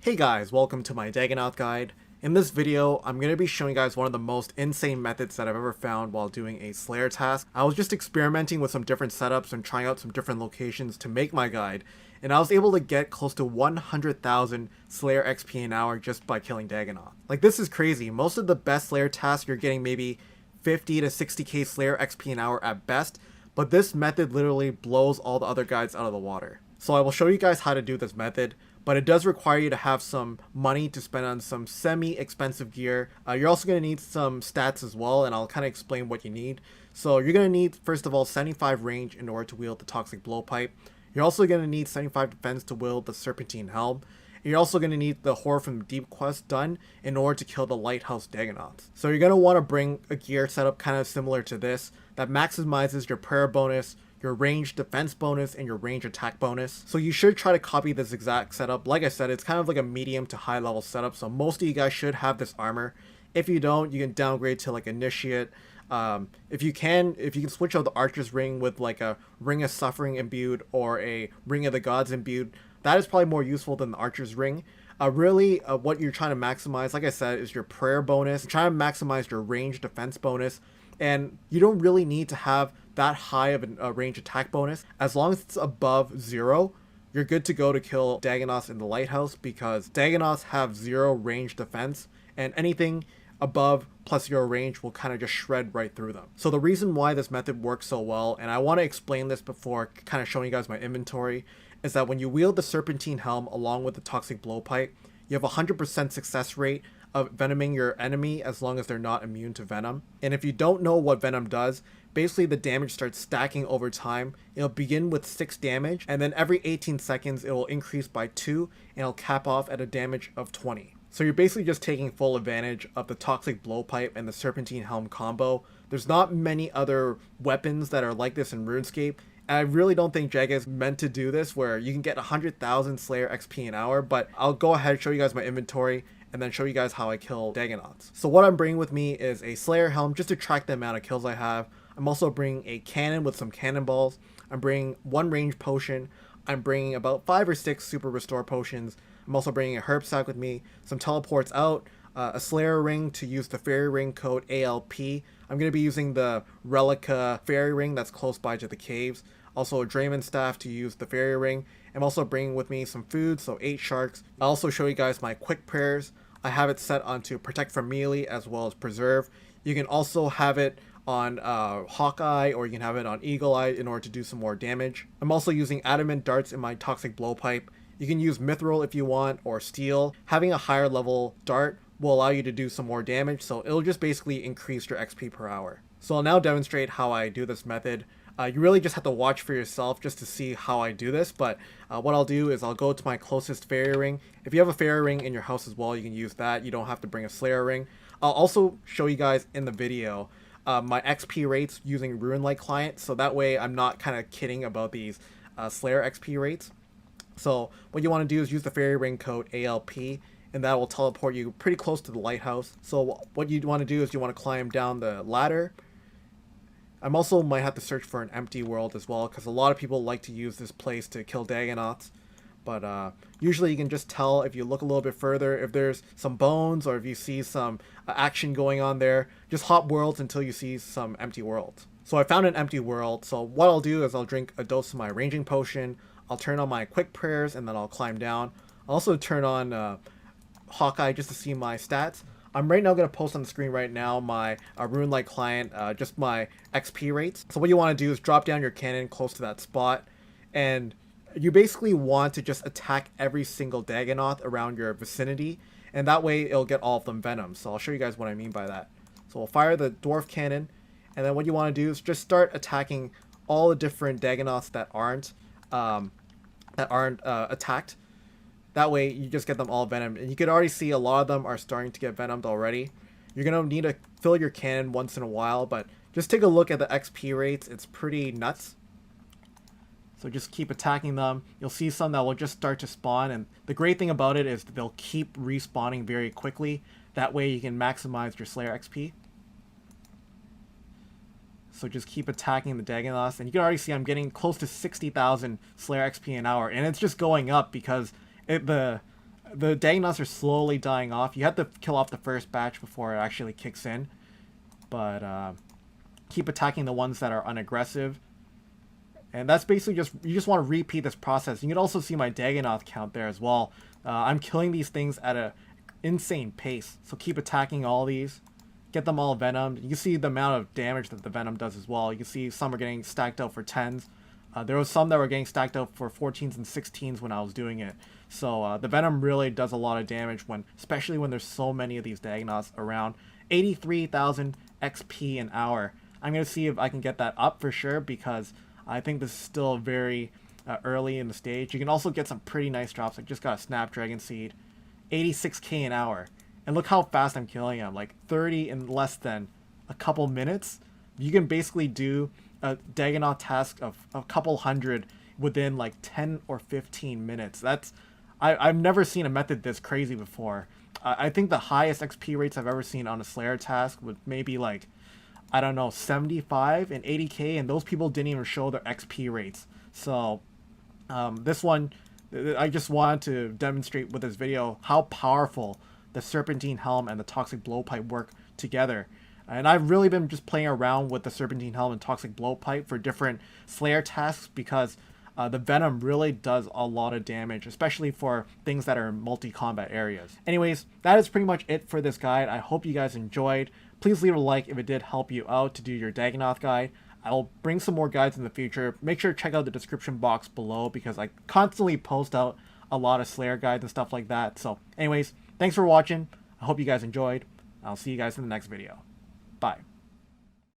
Hey guys, welcome to my Dagannoth guide. In this video, I'm going to be showing you guys one of the most insane methods that I've ever found while doing a Slayer task. I was just experimenting with some different setups and trying out some different locations to make my guide, and I was able to get close to 100,000 Slayer XP an hour just by killing Dagannoth. Like, this is crazy. Most of the best Slayer tasks, you're getting maybe 50 to 60k Slayer XP an hour at best, but this method literally blows all the other guides out of the water. So I will show you guys how to do this method, but it does require you to have some money to spend on some semi-expensive gear. You're also going to need some stats as well, and I'll kind of explain what you need. So you're going to need, first of all, 75 range in order to wield the Toxic Blowpipe. You're also going to need 75 defense to wield the Serpentine Helm. And you're also going to need the Horror from the Deep quest done in order to kill the Lighthouse Dagannoth. So you're going to want to bring a gear setup kind of similar to this that maximizes your prayer bonus, your range defense bonus, and your range attack bonus. So you should try to copy this exact setup. Like I said, it's kind of like a medium to high level setup, so most of you guys should have this armor. If you don't, you can downgrade to like Initiate. If you can switch out the Archer's Ring with like a Ring of Suffering imbued or a Ring of the Gods imbued, that is probably more useful than the Archer's Ring. Really, what you're trying to maximize, like I said, is your prayer bonus. You're trying to maximize your range defense bonus, and you don't really need to have that high of a range attack bonus. As long as it's above 0, you're good to go to kill Dagannoths in the Lighthouse, because Dagannoths have 0 range defense, and anything above plus 0 range will kind of just shred right through them. So the reason why this method works so well, and I want to explain this before kind of showing you guys my inventory, is that when you wield the Serpentine Helm along with the Toxic Blowpipe, you have a 100% success rate of venoming your enemy as long as they're not immune to venom. And if you don't know what venom does, basically the damage starts stacking over time. It'll begin with 6 damage, and then every 18 seconds it will increase by 2, and it'll cap off at a damage of 20. So you're basically just taking full advantage of the Toxic Blowpipe and the Serpentine Helm combo. There's not many other weapons that are like this in RuneScape, and I really don't think Jaga is meant to do this where you can get 100,000 Slayer XP an hour, but I'll go ahead and show you guys my inventory and then show you guys how I kill Dagannoths. So what I'm bringing with me is a Slayer Helm just to track the amount of kills I have. I'm also bringing a cannon with some cannonballs. I'm bringing 1 range potion. I'm bringing about 5 or 6 super restore potions. I'm also bringing a herb sack with me, some teleports out, a Slayer ring to use the fairy ring code ALP. I'm going to be using the Relica fairy ring that's close by to the caves. Also a Drayman staff to use the fairy ring. I'm also bringing with me some food, so 8 sharks. I'll also show you guys my quick prayers. I have it set onto protect from melee as well as preserve. You can also have it on Hawkeye, or you can have it on Eagle Eye in order to do some more damage. I'm also using adamant darts in my Toxic Blowpipe. You can use Mithril if you want, or Steel. Having a higher level dart will allow you to do some more damage, so it'll just basically increase your XP per hour. So I'll now demonstrate how I do this method. You really just have to watch for yourself just to see how I do this, but what I'll do is I'll go to my closest fairy ring. If you have a fairy ring in your house as well, you can use that. You don't have to bring a Slayer ring. I'll also show you guys in the video my XP rates using Rune-like client, so that way I'm not kind of kidding about these Slayer XP rates. So what you want to do is use the fairy ring code ALP, and that will teleport you pretty close to the lighthouse. So what you want to do is you want to climb down the ladder. I'm also might have to search for an empty world as well, because a lot of people like to use this place to kill Dagannoths. But usually you can just tell if you look a little bit further if there's some bones or if you see some action going on there. Just hop worlds until you see some empty worlds. So I found an empty world, so what I'll do is I'll drink a dose of my ranging potion. I'll turn on my quick prayers and then I'll climb down. I'll also turn on Hawkeye just to see my stats. I'm right now going to post on the screen right now my Rune-like client, just my XP rates. So what you want to do is drop down your cannon close to that spot, and you basically want to just attack every single Dagannoth around your vicinity, and that way it'll get all of them venom. So I'll show you guys what I mean by that. So we'll fire the dwarf cannon, and then what you want to do is just start attacking all the different Dagannoths that aren't attacked. That way you just get them all venomed, and you can already see a lot of them are starting to get venomed already. You're going to need to fill your cannon once in a while, but just take a look at the XP rates. It's pretty nuts. So just keep attacking them. You'll see some that will just start to spawn, and the great thing about it is they'll keep respawning very quickly. That way you can maximize your Slayer XP. So just keep attacking the Dagannoths, and you can already see I'm getting close to 60,000 Slayer XP an hour, and it's just going up because the the Dagannoths are slowly dying off. You have to kill off the first batch before it actually kicks in. But keep attacking the ones that are unaggressive. And that's basically just, you just want to repeat this process. You can also see my Dagannoth count there as well. I'm killing these things at an insane pace. So keep attacking all these. Get them all venomed. You can see the amount of damage that the venom does as well. You can see some are getting stacked out for 10s. There was some that were getting stacked out for 14s and 16s when I was doing it. So the venom really does a lot of damage, especially when there's so many of these Dagannoths around. 83,000 XP an hour. I'm going to see if I can get that up for sure, because I think this is still very early in the stage. You can also get some pretty nice drops. I just got a Snapdragon Seed. 86k an hour. And look how fast I'm killing him. Like 30 in less than a couple minutes. You can basically do a Dagannoth task of a couple hundred within like 10 or 15 minutes. I've never seen a method this crazy before. I think the highest XP rates I've ever seen on a Slayer task would maybe like, I don't know, 75 and 80k, and those people didn't even show their XP rates. So this one, I just wanted to demonstrate with this video how powerful the Serpentine Helm and the Toxic Blowpipe work together. And I've really been just playing around with the Serpentine Helm and Toxic Blowpipe for different Slayer tasks, because the Venom really does a lot of damage, especially for things that are in multi-combat areas. Anyways, that is pretty much it for this guide. I hope you guys enjoyed. Please leave a like if it did help you out to do your Dagannoth guide. I'll bring some more guides in the future. Make sure to check out the description box below, because I constantly post out a lot of Slayer guides and stuff like that. So anyways, thanks for watching. I hope you guys enjoyed. I'll see you guys in the next video.